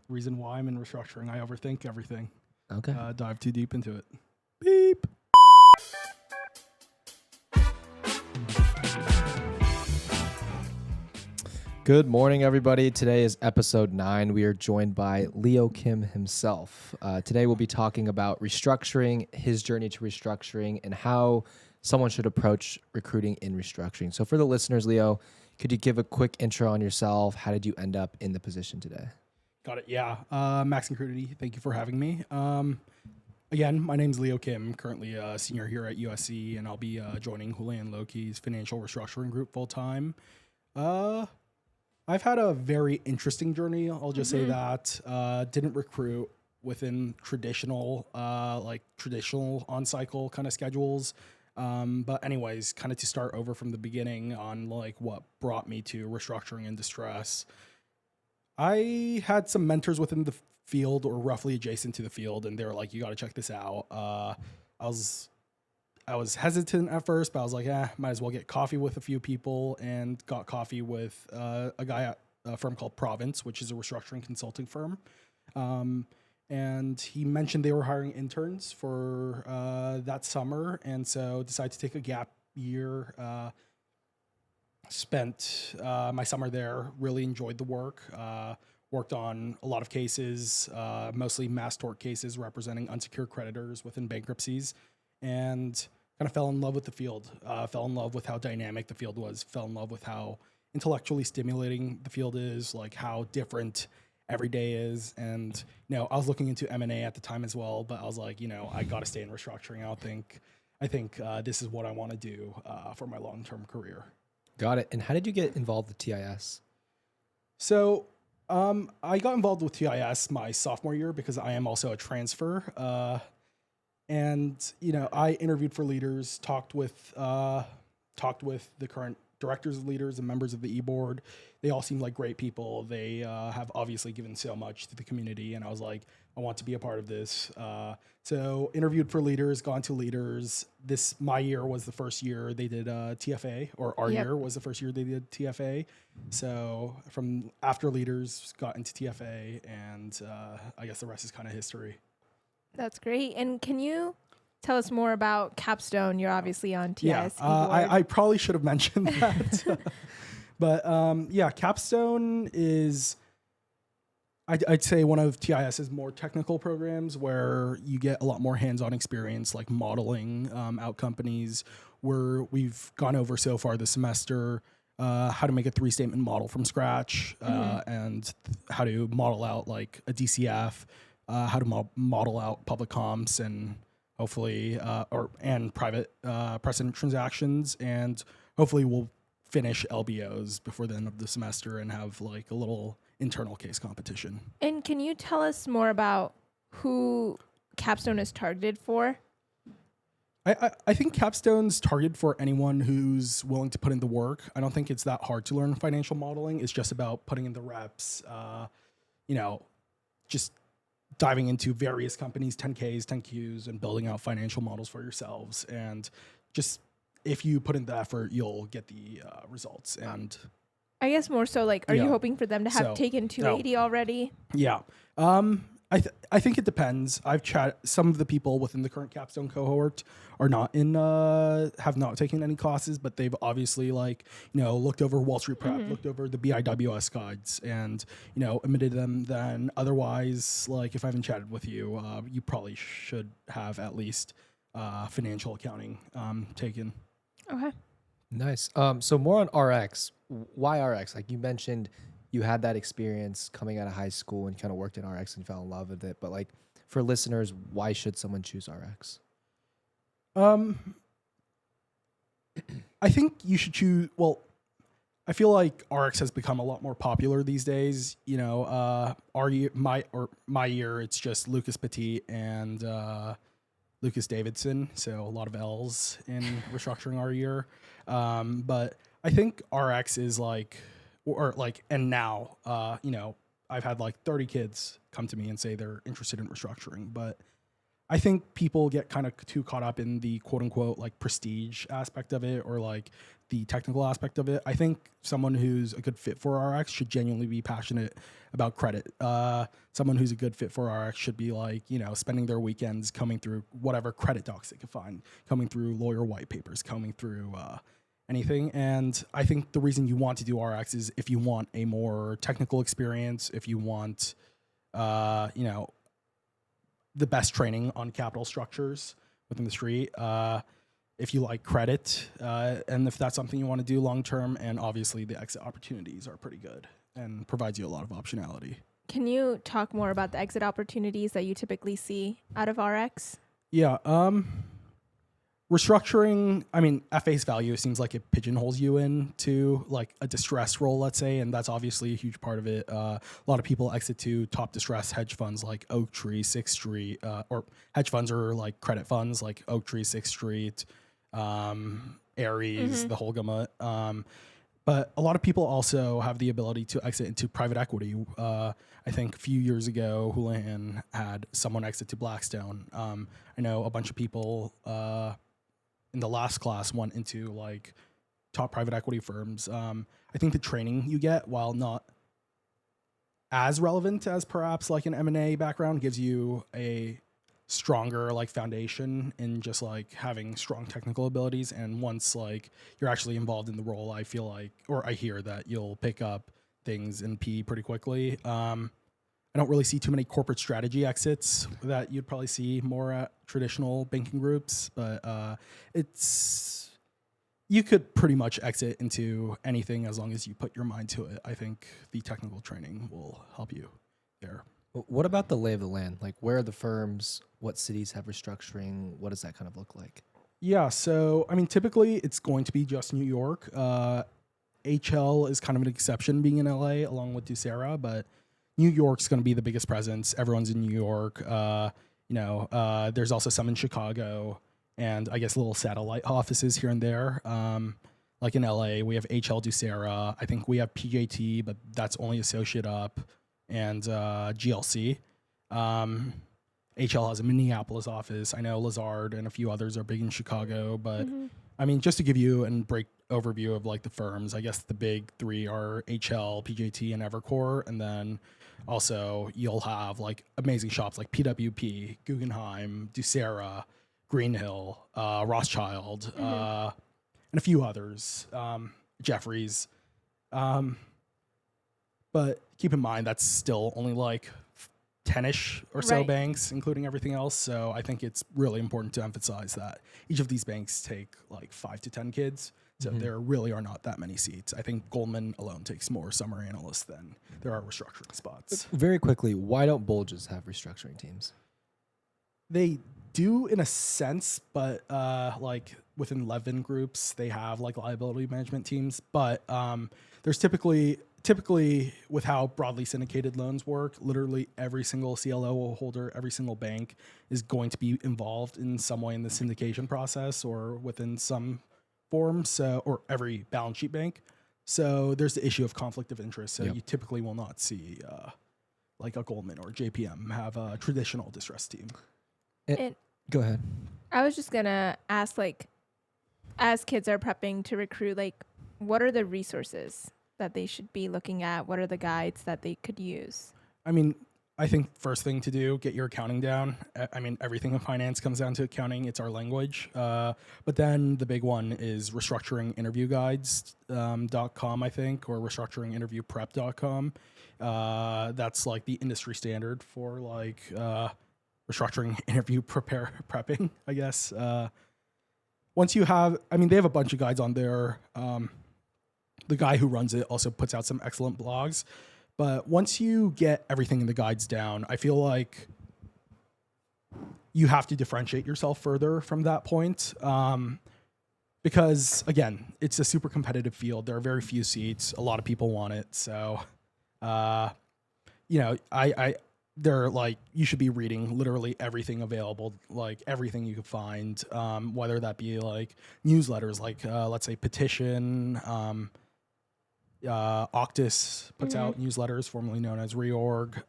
Reason why I'm in restructuring, I overthink everything. Okay. Dive too deep into it. Beep. Good morning, everybody. Today is episode 9. We are joined by Leo Kim himself. Today we'll be talking about restructuring, his journey to restructuring, and how someone should approach recruiting in restructuring. So for the listeners, Leo, could you give a quick intro on yourself? How did you end up in the position today? Got it. Yeah. Max and Crudity, thank you for having me. Again, my name's Leo Kim, currently a senior here at USC, and I'll be joining Julian Loki's financial restructuring group full time. I've had a very interesting journey. I'll just say that. Didn't recruit within traditional on-cycle kind of schedules. But anyways, kind of to start over from the beginning on like what brought me to restructuring and distress. I had some mentors within the field or roughly adjacent to the field, and they were like, you got to check this out. I was hesitant at first, but I was like, might as well get coffee with a few people, and got coffee with a guy at a firm called Province, which is a restructuring consulting firm. And he mentioned they were hiring interns for that summer, and so decided to take a gap year. Spent my summer there, really enjoyed the work. Worked on a lot of cases, mostly mass tort cases representing unsecured creditors within bankruptcies, and kind of fell in love with the field, fell in love with how dynamic the field was, fell in love with how intellectually stimulating the field is, like how different every day is. And, I was looking into M&A at the time as well, but I was like, I got to stay in restructuring. I think this is what I want to do for my long-term career. Got it. And how did you get involved with TIS? So I got involved with TIS my sophomore year because I am also a transfer. And I interviewed for leaders, talked with the current directors of leaders and members of the e-board. They all seemed like great people. They have obviously given so much to the community, and I was like, I want to be a part of this. So interviewed for leaders, gone to leaders. My year was the first year they did TFA, or our year was the first year they did TFA. So from after leaders, got into TFA, and I guess the rest is kind of history. That's great. And can you tell us more about Capstone? You're obviously on TIS. Yeah, I probably should have mentioned that. But Capstone is, I'd say, one of TIS's more technical programs where you get a lot more hands-on experience, like modeling out companies, where we've gone over so far this semester how to make a 3-statement model from scratch, and how to model out like a DCF, how to model out public comps and hopefully and private precedent transactions, and hopefully we'll finish LBOs before the end of the semester and have like a little internal case competition. And can you tell us more about who Capstone is targeted for? I think Capstone's targeted for anyone who's willing to put in the work. I don't think it's that hard to learn financial modeling. It's just about putting in the reps, just diving into various companies, 10Ks, 10Qs, and building out financial models for yourselves. And just if you put in the effort, you'll get the results. And I guess more so like, are you hoping for them to have taken 280 already? Yeah. I think it depends. I've chatted, some of the people within the current Capstone cohort are not have not taken any classes, but they've obviously looked over Wall Street Prep, looked over the BIWS guides, and, omitted them. Then otherwise, like if I haven't chatted with you, you probably should have at least financial accounting taken. Okay. Nice. So more on RX. Why RX? Like you mentioned, you had that experience coming out of high school and kind of worked in RX and fell in love with it. But like for listeners, why should someone choose RX? I think you should choose. Well, I feel like RX has become a lot more popular these days. My year, it's just Lucas Petit and Lucas Davidson. So a lot of L's in restructuring our year. But I think RX is and now, I've had like 30 kids come to me and say they're interested in restructuring, but I think people get kind of too caught up in the quote unquote like prestige aspect of it, or like the technical aspect of it. I think someone who's a good fit for RX should genuinely be passionate about credit. Someone who's a good fit for RX should be like, spending their weekends coming through whatever credit docs they can find, coming through lawyer white papers, coming through anything. And I think the reason you want to do RX is if you want a more technical experience, if you want, the best training on capital structures within the street. If you like credit, and if that's something you want to do long term, and obviously the exit opportunities are pretty good and provides you a lot of optionality. Can you talk more about the exit opportunities that you typically see out of RX? Yeah. Restructuring, at face value, it seems like it pigeonholes you into like a distress role, let's say, and that's obviously a huge part of it. A lot of people exit to top distress hedge funds like Oaktree, Sixth Street, or hedge funds or like credit funds like Oaktree, Sixth Street, Ares, the whole gamut. But a lot of people also have the ability to exit into private equity. I think a few years ago, Houlihan had someone exit to Blackstone. I know a bunch of people in the last class went into like top private equity firms. I think the training you get, while not as relevant as perhaps like an M&A background, gives you a stronger like foundation in just like having strong technical abilities. And once like you're actually involved in the role, I feel like, or I hear that you'll pick up things in P pretty quickly. I don't really see too many corporate strategy exits that you'd probably see more at traditional banking groups, but you could pretty much exit into anything as long as you put your mind to it. I think the technical training will help you there. What about the lay of the land? Like, where are the firms? What cities have restructuring? What does that kind of look like? Yeah, so typically it's going to be just New York. HL is kind of an exception being in LA along with Ducera, but New York's going to be the biggest presence. Everyone's in New York. There's also some in Chicago, and I guess little satellite offices here and there. Like in LA, we have HL Ducera. I think we have PJT, but that's only associate up, and GLC. HL has a Minneapolis office. I know Lazard and a few others are big in Chicago, but just to give you a break overview of like the firms, I guess the big three are HL, PJT, and Evercore, and then also you'll have like amazing shops like PWP, Guggenheim, Ducera, Greenhill, Rothschild, and a few others, Jeffries. But keep in mind that's still only like 10-ish or so banks, including everything else. So I think it's really important to emphasize that each of these banks take like 5 to 10 kids. So there really are not that many seats. I think Goldman alone takes more summer analysts than there are restructuring spots. Very quickly, why don't Bulges have restructuring teams? They do in a sense, but like within Levin groups, they have like liability management teams. But there's typically with how broadly syndicated loans work, literally every single CLO holder, every single bank is going to be involved in some way in the syndication process or within some form. So, or every balance sheet bank. So there's the issue of conflict of interest. So you typically will not see like a Goldman or JPM have a traditional distress team. Go ahead. I was just gonna ask, like, as kids are prepping to recruit, like, what are the resources that they should be looking at? What are the guides that they could use? I think first thing to do, get your accounting down. Everything in finance comes down to accounting. It's our language. But then the big one is restructuringinterviewguides.com, I think, or restructuringinterviewprep.com. That's like the industry standard for like restructuring interview prepping, I guess. Once you have, they have a bunch of guides on there. The guy who runs it also puts out some excellent blogs. But once you get everything in the guides down, I feel like you have to differentiate yourself further from that point. Because again, it's a super competitive field. There are very few seats. A lot of people want it. So, they're like, you should be reading literally everything available, like everything you can find, whether that be like newsletters, like let's say Petition, Octus puts out newsletters, formerly known as Reorg.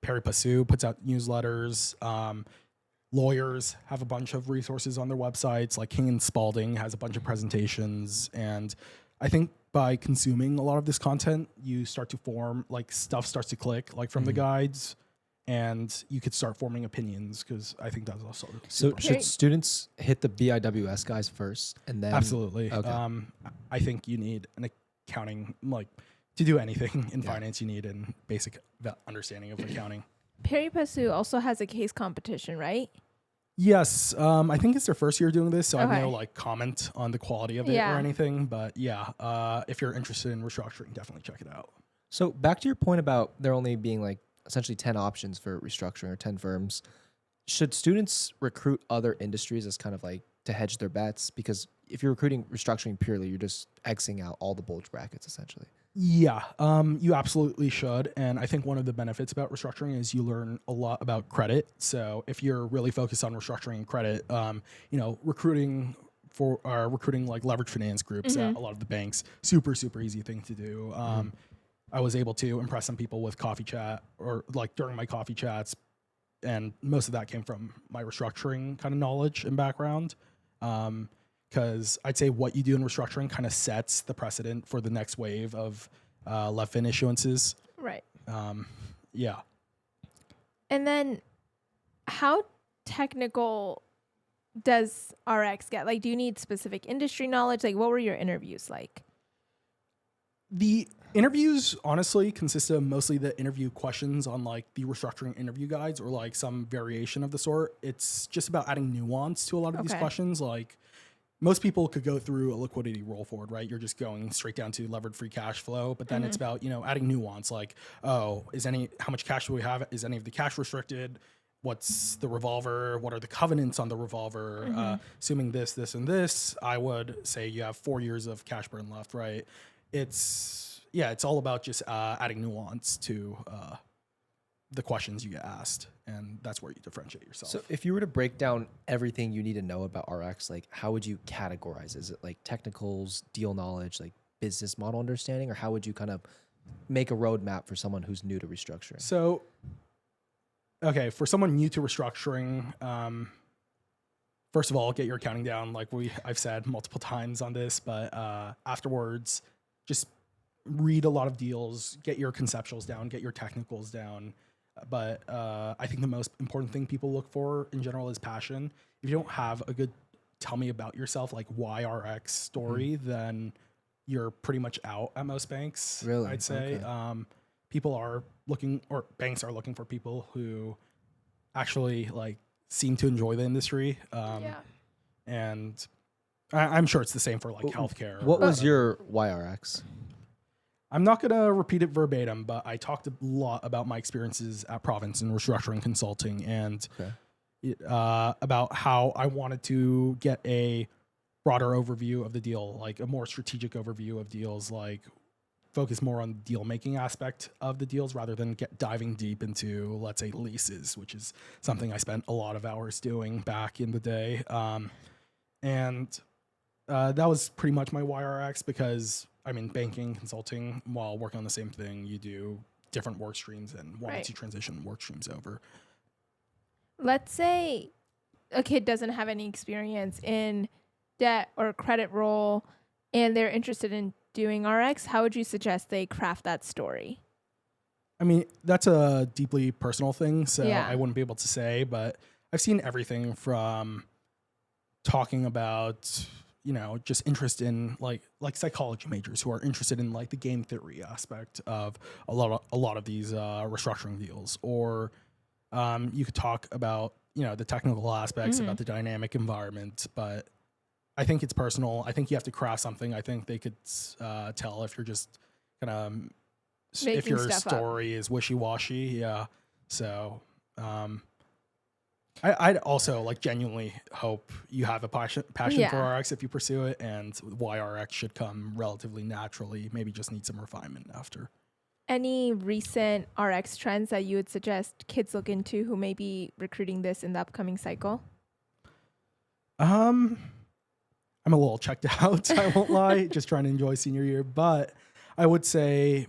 Pari Passu puts out newsletters. Lawyers have a bunch of resources on their websites, like King and Spalding has a bunch of presentations. And I think by consuming a lot of this content, you start to form, like, stuff starts to click, like, from the guides, and you could start forming opinions, because I think that's also So super should students hit the BIWS guys first and then? absolutely. Okay. I think you need an accounting, like, to do anything in finance, you need a basic understanding of accounting. Peri Passu also has a case competition, right? Yes, I think it's their first year doing this, so I have no Okay. like comment on the quality of it Yeah. or anything. But yeah, if you're interested in restructuring, definitely check it out. So back to your point about there only being like essentially 10 options for restructuring or 10 firms. Should students recruit other industries as kind of like to hedge their bets? Because if you're recruiting restructuring purely, you're just Xing out all the bulge brackets essentially. Yeah, you absolutely should. And I think one of the benefits about restructuring is you learn a lot about credit. So if you're really focused on restructuring and credit, recruiting like leverage finance groups at a lot of the banks, super easy thing to do. I was able to impress some people with coffee chat or like during my coffee chats, and most of that came from my restructuring kind of knowledge and background. Because I'd say what you do in restructuring kind of sets the precedent for the next wave of left fin issuances. Right. Yeah. And then how technical does RX get? Like, do you need specific industry knowledge? Like, what were your interviews like? The interviews honestly consist of mostly the interview questions on like the restructuring interview guides or like some variation of the sort. It's just about adding nuance to a lot of these Okay. questions. Like, most people could go through a liquidity roll forward, right? You're just going straight down to levered free cash flow, but then it's about, adding nuance, like, how much cash do we have? Is any of the cash restricted? What's the revolver? What are the covenants on the revolver? Assuming this, and this, I would say you have 4 years of cash burn left, right? It's all about just adding nuance to the questions you get asked, and that's where you differentiate yourself. So if you were to break down everything you need to know about RX, like how would you categorize? Is it like technicals, deal knowledge, like business model understanding, or how would you kind of make a roadmap for someone who's new to restructuring? So, okay, for someone new to restructuring, first of all, get your accounting down, like I've said multiple times on this, but afterwards, just read a lot of deals, get your conceptuals down, get your technicals down. But I think the most important thing people look for in general is passion. If you don't have a good tell me about yourself, like why RX story, then you're pretty much out at most banks. Really? I'd say Okay. people are looking, or banks are looking for people who actually like seem to enjoy the industry. And I'm sure it's the same for like healthcare. What or was whatever. your YRX? I'm not going to repeat it verbatim, but I talked a lot about my experiences at Province in restructuring consulting and about how I wanted to get a broader overview of the deal, like a more strategic overview of deals, like focus more on the deal making aspect of the deals rather than diving deep into, let's say, leases, which is something I spent a lot of hours doing back in the day. That was pretty much my YRX because I'm in banking, consulting, while working on the same thing. You do different work streams and wanted to transition work streams over. Let's say a kid doesn't have any experience in debt or credit roll and they're interested in doing RX. How would you suggest they craft that story? I mean, that's a deeply personal thing, so Yeah. I wouldn't be able to say, but I've seen everything from talking about, just interest in like psychology majors who are interested in like the game theory aspect of a lot of these restructuring deals, or you could talk about the technical aspects about the dynamic environment. But I think it's personal. I think you have to craft something. I think they could tell if you're just kind of if Making your stuff up. story is wishy-washy. Yeah. So I'd also like genuinely hope you have a passion for RX if you pursue it, and why RX should come relatively naturally. Maybe just need some refinement after. Any recent RX trends that you would suggest kids look into who may be recruiting this in the upcoming cycle? I'm a little checked out, I won't lie, just trying to enjoy senior year, but I would say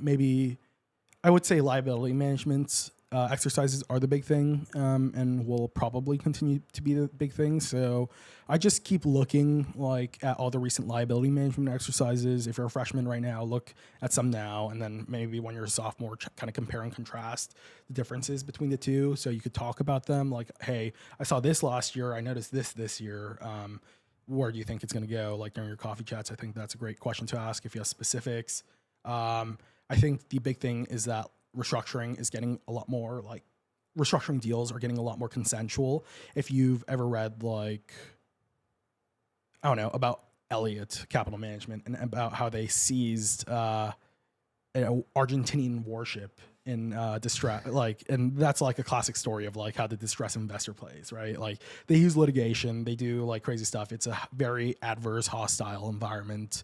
liability management's exercises are the big thing, and will probably continue to be the big thing. So I just keep looking like at all the recent liability management exercises. If you're a freshman right now, look at some now, and then maybe when you're a sophomore, kind of compare and contrast the differences between the two. So you could talk about them like, hey, I saw this last year. I noticed this year. Where do you think it's going to go? Like during your coffee chats, I think that's a great question to ask if you have specifics. I think the big thing is that restructuring is getting a lot more like restructuring deals are getting a lot more consensual. If you've ever read like, I don't know, about Elliott Capital Management and about how they seized Argentinian warship in distress, like, and that's like a classic story of like how the distress investor plays, right? Like they use litigation, they do like crazy stuff. It's a very adverse, hostile environment.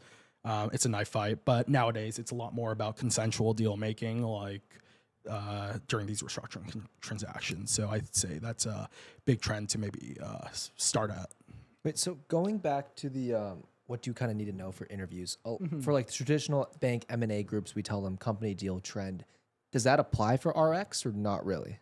It's a knife fight, but nowadays it's a lot more about consensual deal making, like during these restructuring transactions. So I'd say that's a big trend to maybe start at. Wait, so going back to the what do you kind of need to know for interviews? For like the traditional bank M&A groups, we tell them company, deal, trend. Does that apply for RX or not really?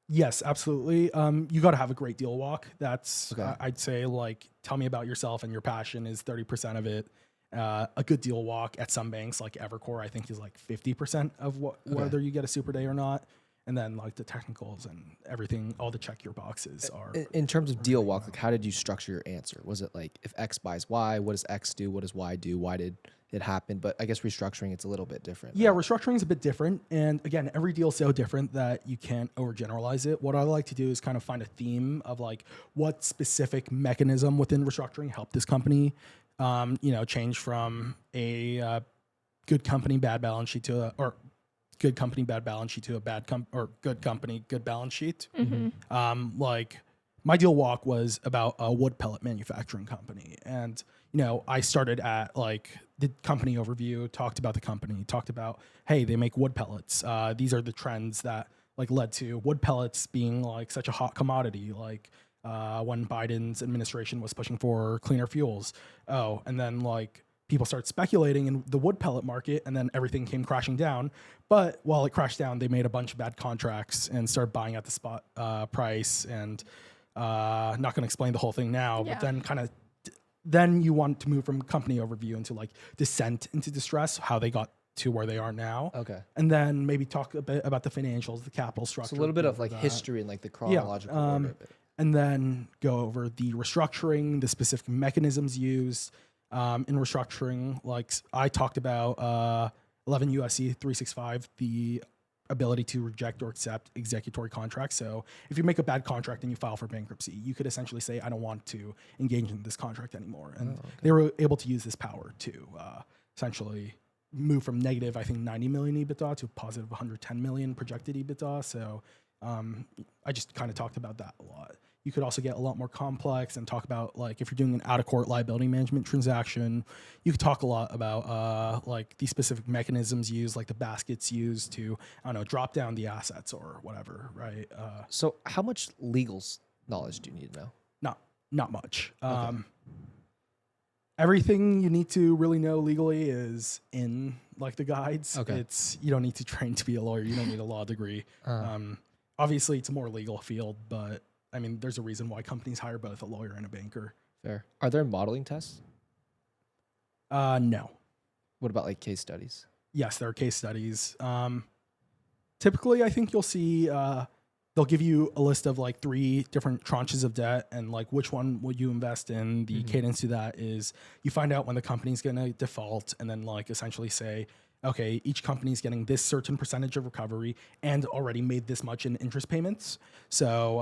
Yes, absolutely. You got to have a great deal walk. That's, Okay. I'd say, like, tell me about yourself and your passion is 30% of it. A good deal walk at some banks, like Evercore, I think is like 50% of whether you get a super day or not. And then like the technicals and everything, all the check your boxes are. In terms of deal walk, like how did you structure your answer? Was it like if X buys Y, what does X do? What does Y do? Why did it happen? But I guess restructuring, it's a little bit different. Yeah, restructuring is a bit different. And again, every deal is so different that you can't overgeneralize it. What I like to do is kind of find a theme of like what specific mechanism within restructuring helped this company, change from a good company, bad balance sheet to or good company, bad balance sheet to a or good company, good balance sheet. Like my deal walk was about a wood pellet manufacturing company. And, I started at like the company overview, talked about the company, talked about, hey, they make wood pellets. These are the trends that like led to wood pellets being like such a hot commodity. Like when Biden's administration was pushing for cleaner fuels. Oh, and then like people started speculating in the wood pellet market and then everything came crashing down. But while it crashed down, they made a bunch of bad contracts and started buying at the spot price. And not going to explain the whole thing now, but then you want to move from company overview into like descent into distress, how they got to where they are now. Okay. And then maybe talk a bit about the financials, the capital structure. So a little bit of like history and like the chronological order. And then go over the restructuring, the specific mechanisms used in restructuring. Like I talked about 11 USC 365, the ability to reject or accept executory contracts. So if you make a bad contract and you file for bankruptcy, you could essentially say, I don't want to engage in this contract anymore. And they were able to use this power to essentially move from negative, I think, 90 million EBITDA to positive 110 million projected EBITDA. So I just kind of talked about that a lot. You could also get a lot more complex and talk about like if you're doing an out-of-court liability management transaction, you could talk a lot about like the specific mechanisms used, like the baskets used to, I don't know, drop down the assets or whatever, right? So how much legal knowledge do you need to know? Not much. Okay. Everything you need to really know legally is in like the guides. Okay. You don't need to train to be a lawyer. You don't need a law degree. Obviously, it's a more legal field, but I mean, there's a reason why companies hire both a lawyer and a banker. Fair. Are there modeling tests? No. What about like case studies? Yes, there are case studies. Typically, I think you'll see they'll give you a list of like 3 different tranches of debt and like which one would you invest in. The cadence to that is you find out when the company's going to default and then like essentially say, okay, each company's getting this certain percentage of recovery and already made this much in interest payments. So,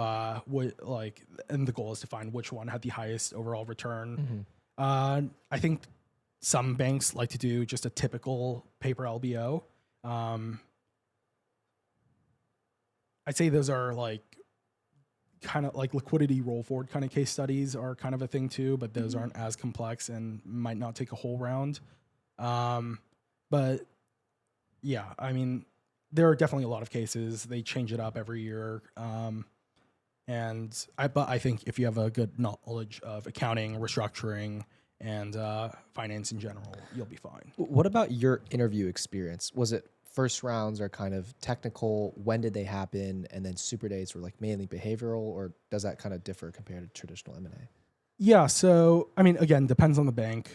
and the goal is to find which one had the highest overall return. I think some banks like to do just a typical paper LBO. I'd say those are like kind of like liquidity roll forward kind of case studies are kind of a thing too, but those aren't as complex and might not take a whole round. But yeah, I mean, there are definitely a lot of cases. They change it up every year. But I think if you have a good knowledge of accounting, restructuring, and finance in general, you'll be fine. What about your interview experience? Was it first rounds are kind of technical. When did they happen? And then super days were like mainly behavioral, or does that kind of differ compared to traditional M&A? Yeah. So, I mean, again, depends on the bank.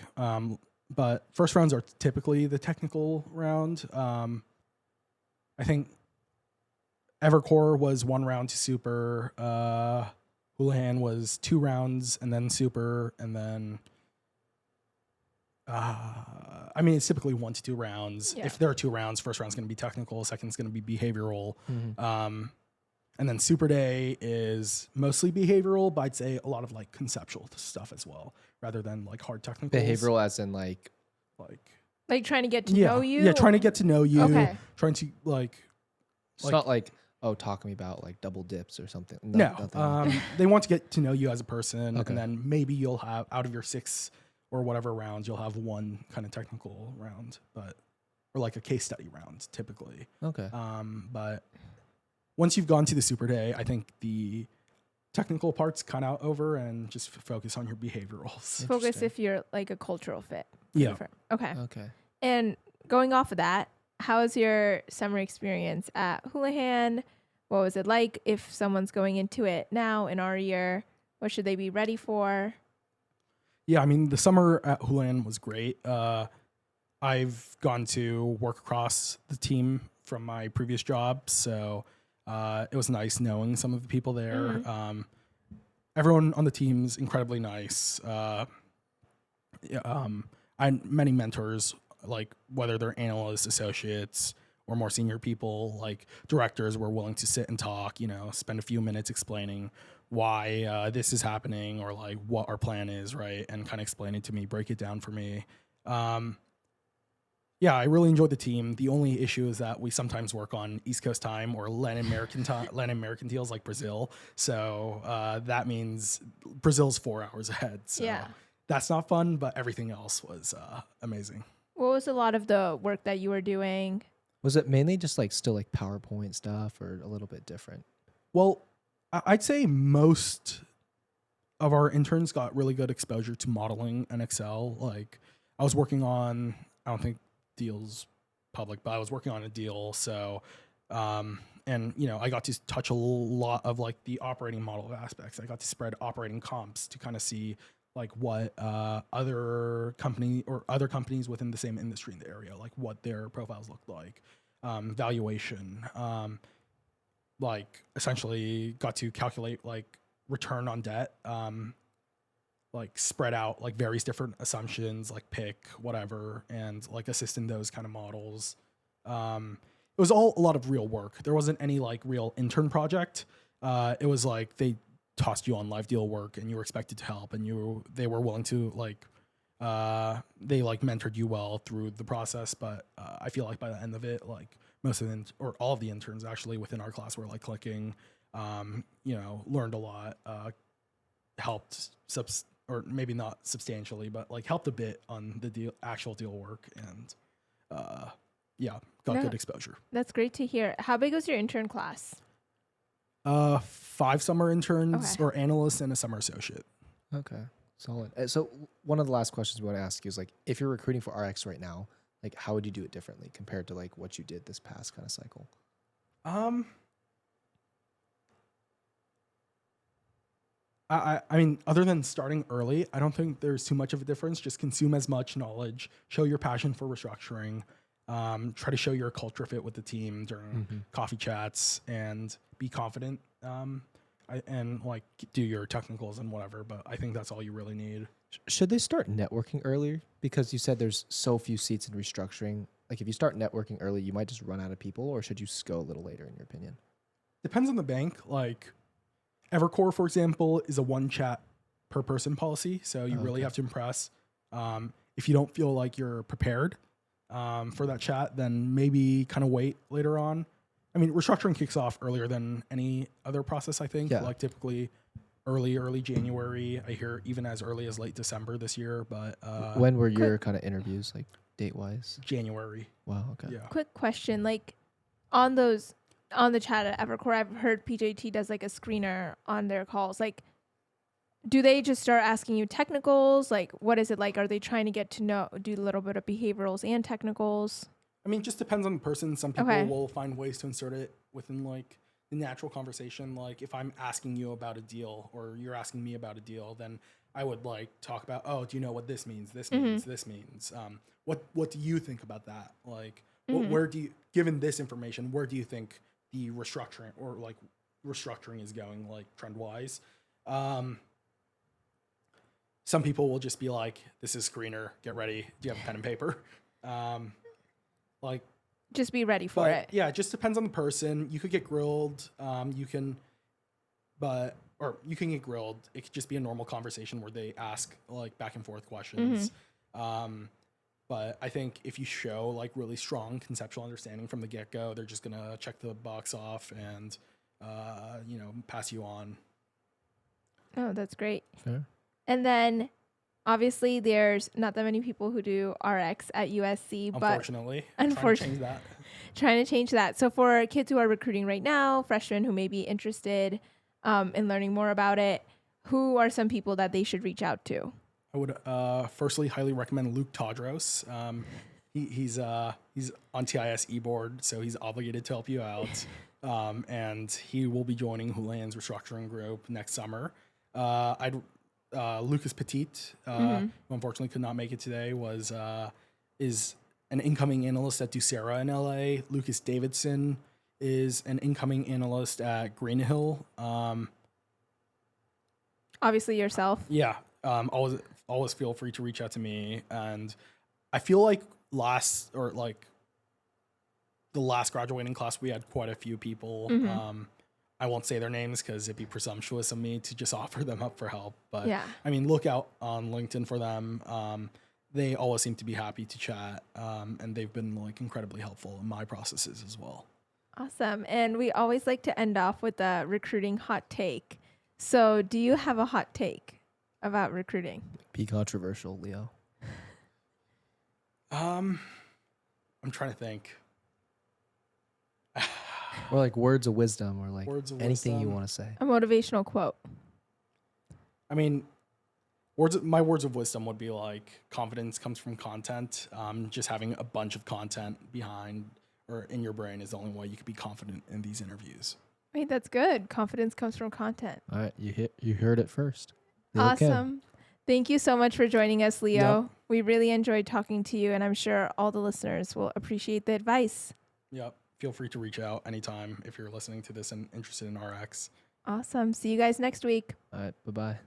But first rounds are typically the technical round. I think Evercore was 1 round to super. Houlihan was 2 rounds and then super. And then, I mean, it's typically 1 to 2 rounds. Yeah. If there are 2 rounds, first round's going to be technical, second's going to be behavioral. Mm-hmm. And then super day is mostly behavioral, but I'd say a lot of like conceptual stuff as well, rather than like hard technical. Behavioral as in like Like trying to get to yeah, know you? yeah, trying to get to know you, Okay. trying to like it's not like, oh, talk to me about like double dips or something. No. No, they want to get to know you as a person, Okay. and then maybe you'll have out of your 6 or whatever rounds, you'll have 1 kind of technical round, but or like a case study round typically. Okay. But once you've gone to the super day, I think the technical part's kind of over, and just focus on your behaviorals. Focus Interesting. if you're like a cultural fit. Yeah. Okay. Okay. And going off of that, how's your summer experience at Houlihan? What was it like? If someone's going into it now in our year, what should they be ready for? Yeah, I mean, the summer at Houlihan was great. I've gone to work across the team from my previous job, so it was nice knowing some of the people there. Everyone on the team's incredibly nice. I had many mentors, like whether they're analysts, associates, or more senior people, like directors, were willing to sit and talk, spend a few minutes explaining why this is happening, or like what our plan is, right? And kind of explain it to me, break it down for me. Yeah, I really enjoyed the team. The only issue is that we sometimes work on East Coast time or Latin American deals like Brazil. So that means Brazil's 4 hours ahead. So Yeah. that's not fun, but everything else was amazing. What was a lot of the work that you were doing? Was it mainly just like still like PowerPoint stuff, or a little bit different? Well, I'd say most of our interns got really good exposure to modeling and Excel. Like I was working on, I don't think deals public, but I was working on a deal. So, and I got to touch a lot of like the operating model aspects. I got to spread operating comps to kind of see like what other companies within the same industry in the area, like what their profiles looked like, valuation, like essentially got to calculate like return on debt, like spread out like various different assumptions, like pick whatever, and like assist in those kind of models. It was all a lot of real work. There wasn't any like real intern project. It was like they tossed you on live deal work and you were expected to help, and they were willing to like they like mentored you well through the process. But I feel like by the end of it, like most of them, or all of the interns actually within our class, were like clicking, learned a lot, helped or maybe not substantially, but like helped a bit on the actual deal work, and got good exposure. That's great to hear. How big was your intern class? 5 summer interns Okay. or analysts and a summer associate. Okay, solid. So one of the last questions we want to ask you is like, if you're recruiting for RX right now, like how would you do it differently compared to like what you did this past kind of cycle? I mean, other than starting early, I don't think there's too much of a difference. Just consume as much knowledge, show your passion for restructuring, try to show your culture fit with the team during coffee chats, and be confident, and like do your technicals and whatever. But I think that's all you really need. Should they start networking earlier? Because you said there's so few seats in restructuring. Like if you start networking early, you might just run out of people, or should you just go a little later in your opinion? Depends on the bank. Like Evercore, for example, is a 1 chat per person policy. So you really have to impress. If you don't feel like you're prepared for that chat, then maybe kind of wait later on. I mean, restructuring kicks off earlier than any other process, I think. Yeah. Like typically early January. I hear even as early as late December this year. But When were your kind of interviews, like date-wise? January. Wow, okay. Yeah. Quick question, like on the chat at Evercore, I've heard PJT does like a screener on their calls. Like, do they just start asking you technicals? Like, what is it like? Are they trying to get to know, do a little bit of behaviorals and technicals? I mean, it just depends on the person. Some people Okay. will find ways to insert it within like the natural conversation. Like if I'm asking you about a deal or you're asking me about a deal, then I would like talk about, oh, do you know what this means? This means, this means. What do you think about that? Like, where do you, given this information, where do you think the restructuring or like restructuring is going, like trend wise? Some people will just be like, this is screener, get ready. Do you have a pen and paper? Like, Just be ready for it. yeah, it just depends on the person. You could get grilled. You can get grilled. It could just be a normal conversation where they ask like back and forth questions. But I think if you show like really strong conceptual understanding from the get go, they're just gonna check the box off and pass you on. Oh, that's great. Fair. And then obviously there's not that many people who do RX at USC, Unfortunately, Unfortunately. Trying to change that. So for kids who are recruiting right now, freshmen who may be interested in learning more about it, who are some people that they should reach out to? I would firstly highly recommend Luke Todros. He's on TIS e-board, so he's obligated to help you out. And he will be joining Hulan's restructuring group next summer. Lucas Petit, who unfortunately could not make it today, is an incoming analyst at Ducera in LA. Lucas Davidson is an incoming analyst at Greenhill. Obviously yourself. Yeah, always feel free to reach out to me. And I feel like the last graduating class, we had quite a few people. I won't say their names because it'd be presumptuous of me to just offer them up for help. But Yeah. I mean, look out on LinkedIn for them. They always seem to be happy to chat, and they've been like incredibly helpful in my processes as well. Awesome. And we always like to end off with a recruiting hot take. So do you have a hot take about recruiting? Be controversial, Leo. I'm trying to think. Or like words of wisdom, or like Words of anything you wisdom. want to say. A motivational quote. I mean, my words of wisdom would be like confidence comes from content. Just having a bunch of content behind or in your brain is the only way you could be confident in these interviews. Wait, that's good. Confidence comes from content. All right, you heard it first. Leo Kim. Awesome. Thank you so much for joining us, Leo. Yep. We really enjoyed talking to you, and I'm sure all the listeners will appreciate the advice. Yep. Feel free to reach out anytime if you're listening to this and interested in RX. Awesome. See you guys next week. All right, bye-bye.